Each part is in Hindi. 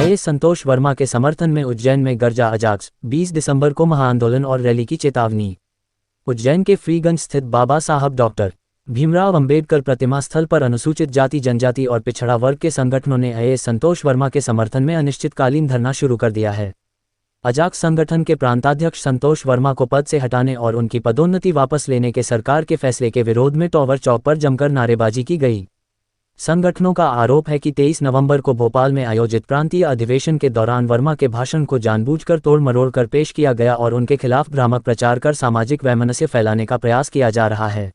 आईएएस संतोष वर्मा के समर्थन में उज्जैन में गर्जा अजाक्स, 20 दिसंबर को महाआंदोलन और रैली की चेतावनी। उज्जैन के फ्रीगंज स्थित बाबा साहब डॉक्टर भीमराव अंबेडकर प्रतिमा स्थल पर अनुसूचित जाति जनजाति और पिछड़ा वर्ग के संगठनों ने आईएएस संतोष वर्मा के समर्थन में अनिश्चितकालीन धरना शुरू कर दिया है। अजाक्स संगठन के प्रांताध्यक्ष संतोष वर्मा को पद से हटाने और उनकी पदोन्नति वापस लेने के सरकार के फैसले के विरोध में टॉवर चौक पर जमकर नारेबाजी की गई। संगठनों का आरोप है कि 23 नवंबर को भोपाल में आयोजित प्रांतीय अधिवेशन के दौरान वर्मा के भाषण को जानबूझकर तोड़ मरोड़ कर पेश किया गया और उनके खिलाफ भ्रामक प्रचार कर सामाजिक वैमनस्य फैलाने का प्रयास किया जा रहा है।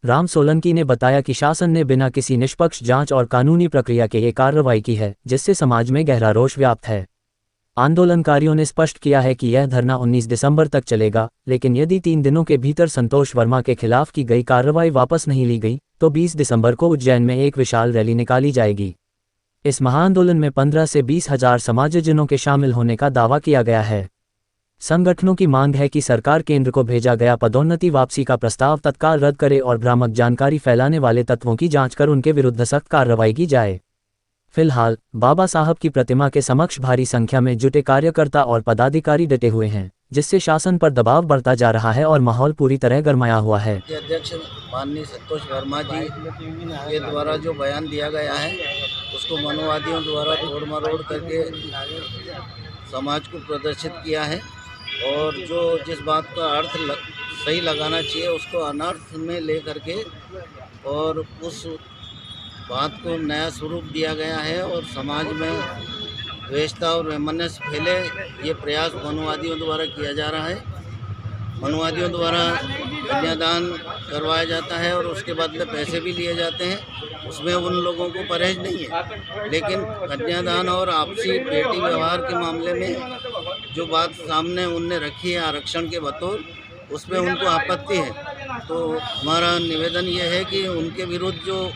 राम सोलंकी ने बताया कि शासन ने बिना किसी निष्पक्ष जांच और कानूनी प्रक्रिया के ये कार्रवाई की है, जिससे समाज में गहरा रोष व्याप्त है। आंदोलनकारियों ने स्पष्ट किया है कि यह धरना 19 दिसंबर तक चलेगा, लेकिन यदि 3 दिनों के भीतर संतोष वर्मा के खिलाफ की गई कार्रवाई वापस नहीं ली गई तो 20 दिसंबर को उज्जैन में एक विशाल रैली निकाली जाएगी। इस महाआंदोलन में 15 से 20 हजार समाजजनों के शामिल होने का दावा किया गया है। संगठनों की मांग है कि सरकार केंद्र को भेजा गया पदोन्नति वापसी का प्रस्ताव तत्काल रद्द करे और भ्रामक जानकारी फैलाने वाले तत्वों की जांच कर उनके विरुद्ध सख्त कार्रवाई की जाए। फिलहाल बाबा साहब की प्रतिमा के समक्ष भारी संख्या में जुटे कार्यकर्ता और पदाधिकारी डटे हुए हैं, जिससे शासन पर दबाव बढ़ता जा रहा है और माहौल पूरी तरह गरमाया हुआ है। अध्यक्ष माननीय संतोष वर्मा जी के द्वारा जो बयान दिया गया है उसको मनुवादियों द्वारा तोड़ मरोड़ करके समाज को प्रदर्शित किया है और जो जिस बात का अर्थ सही लगाना चाहिए उसको अनर्थ में ले करके और उस बात को नया स्वरूप दिया गया है और समाज में द्वेषता और वैमनस्य फैले ये प्रयास मनुवादियों द्वारा किया जा रहा है। मनुवादियों द्वारा कन्यादान करवाया जाता है और उसके बदले पैसे भी लिए जाते हैं, उसमें उन लोगों को परहेज नहीं है। लेकिन कन्यादान और आपसी बेटी व्यवहार के मामले में जो बात सामने उनने रखी है आरक्षण के बतौर, उसमें उनको आपत्ति है। तो हमारा निवेदन ये है कि उनके विरुद्ध जो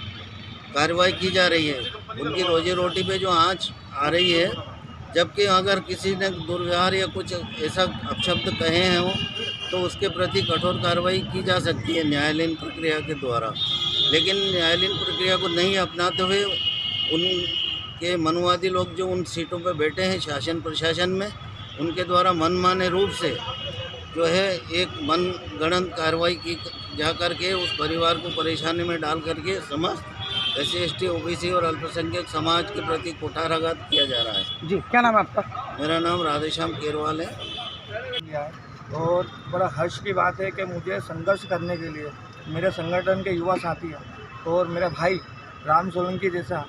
कार्रवाई की जा रही है, उनकी रोजी रोटी पे जो आंच आ रही है, जबकि अगर किसी ने दुर्व्यवहार या कुछ ऐसा अपशब्द कहे हैं तो उसके प्रति कठोर कार्रवाई की जा सकती है न्यायालयीन प्रक्रिया के द्वारा। लेकिन न्यायालयीन प्रक्रिया को नहीं अपनाते हुए उनके मनुवादी लोग जो उन सीटों पर बैठे हैं शासन प्रशासन में, उनके द्वारा मनमाने रूप से जो है एक मनगढ़ंत कार्रवाई की जा करके उस परिवार को परेशानी में डाल करके समस्त SC/ST OBC और अल्पसंख्यक समाज के प्रति कुठाराघात किया जा रहा है। जी, क्या नाम है आपका? मेरा नाम राधेश्याम केरवाल है। और बड़ा हर्ष की बात है कि मुझे संघर्ष करने के लिए मेरे संगठन के युवा साथी हैं और मेरे भाई राम सोलंकी जैसा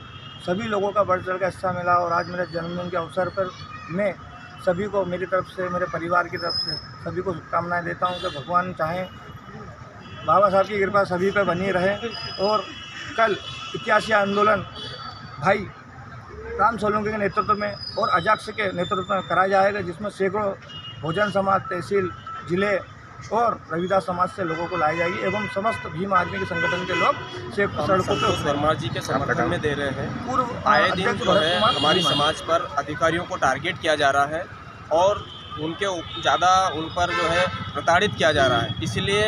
सभी लोगों का बढ़ चढ़ का हिस्सा मिला और आज मेरे जन्मदिन के अवसर पर मैं सभी को मेरी तरफ से, मेरे परिवार की तरफ से सभी को शुभकामनाएं देता हूं कि भगवान चाहें बाबा साहब की कृपा सभी पर बनी रहे और कल 81 आंदोलन भाई राम सोलंकी के नेतृत्व में और अजाक्स के नेतृत्व में कराया जाएगा, जिसमें सैकड़ों बहुजन समाज, तहसील, जिले और रविदास समाज से लोगों को लाई जाएगी एवं समस्त भीम आदमी के संगठन के लोग सड़कों पर वर्मा जी के समर्थन में दे रहे हैं। पूर्व आए दिन जो है हमारी समाज पर अधिकारियों को टारगेट किया जा रहा है और उनके ज़्यादा उन पर जो है प्रताड़ित किया जा रहा है। इसलिए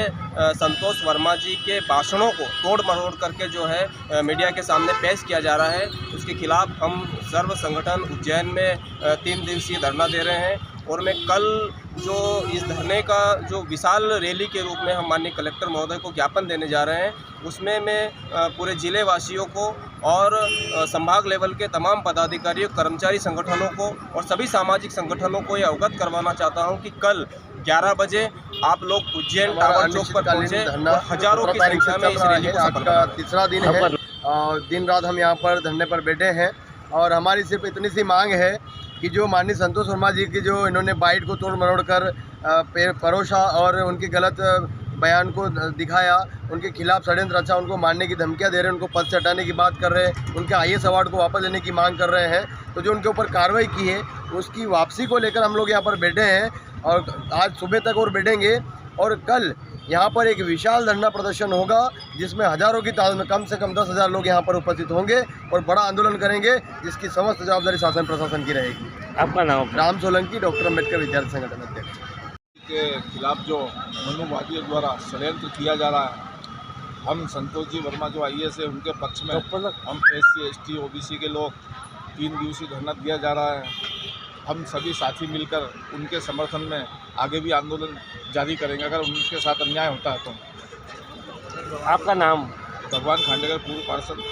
संतोष वर्मा जी के भाषणों को तोड़ मरोड़ करके जो है मीडिया के सामने पेश किया जा रहा है, उसके खिलाफ हम सर्व संगठन उज्जैन में 3 दिवसीय धरना दे रहे हैं और मैं कल जो इस धरने का जो विशाल रैली के रूप में हम माननीय कलेक्टर महोदय को ज्ञापन देने जा रहे हैं, उसमें मैं पूरे जिले वासियों को और संभाग लेवल के तमाम पदाधिकारियों, कर्मचारी संगठनों को और सभी सामाजिक संगठनों को ये अवगत करवाना चाहता हूं कि कल 11 बजे आप लोग उज्जैन टावर चौक पर पहुंचे और हजारों की संख्या में इस रैली को सफल बनाएं। तीसरा दिन है, दिन रात हम यहाँ पर धरने पर बैठे हैं और हमारी सिर्फ इतनी सी मांग है कि जो माननीय संतोष वर्मा जी की जो इन्होंने बाइट को तोड़ मरोड़ कर परोसा और उनके गलत बयान को दिखाया, उनके खिलाफ षड्यंत्र रचा, उनको मारने की धमकियां दे रहे हैं, उनको पद से हटाने की बात कर रहे हैं, उनके IAS अवार्ड को वापस लेने की मांग कर रहे हैं। तो जो उनके ऊपर कार्रवाई की है उसकी वापसी को लेकर हम लोग यहाँ पर बैठे हैं और आज सुबह तक और बैठेंगे और कल यहाँ पर एक विशाल धरना प्रदर्शन होगा जिसमें हजारों की तादाद में कम से कम 10,000 लोग यहाँ पर उपस्थित होंगे और बड़ा आंदोलन करेंगे, जिसकी समस्त जवाबदारी शासन प्रशासन की रहेगी। आपका नाम? राम सोलंकी, डॉक्टर अम्बेडकर विद्यार्थी संगठन अध्यक्ष। के खिलाफ जो मनुवादियों द्वारा षड्यंत्र किया जा रहा है, हम संतोष जी वर्मा जो IAS है उनके पक्ष में, हम SC/ST OBC के लोग 3 दिवसीय धरना दिया जा रहा है। हम सभी साथी मिलकर उनके समर्थन में आगे भी आंदोलन जारी करेंगे अगर उनके साथ अन्याय होता है तो। आपका नाम? भगवान खांडेकर, पूर्व पार्षद।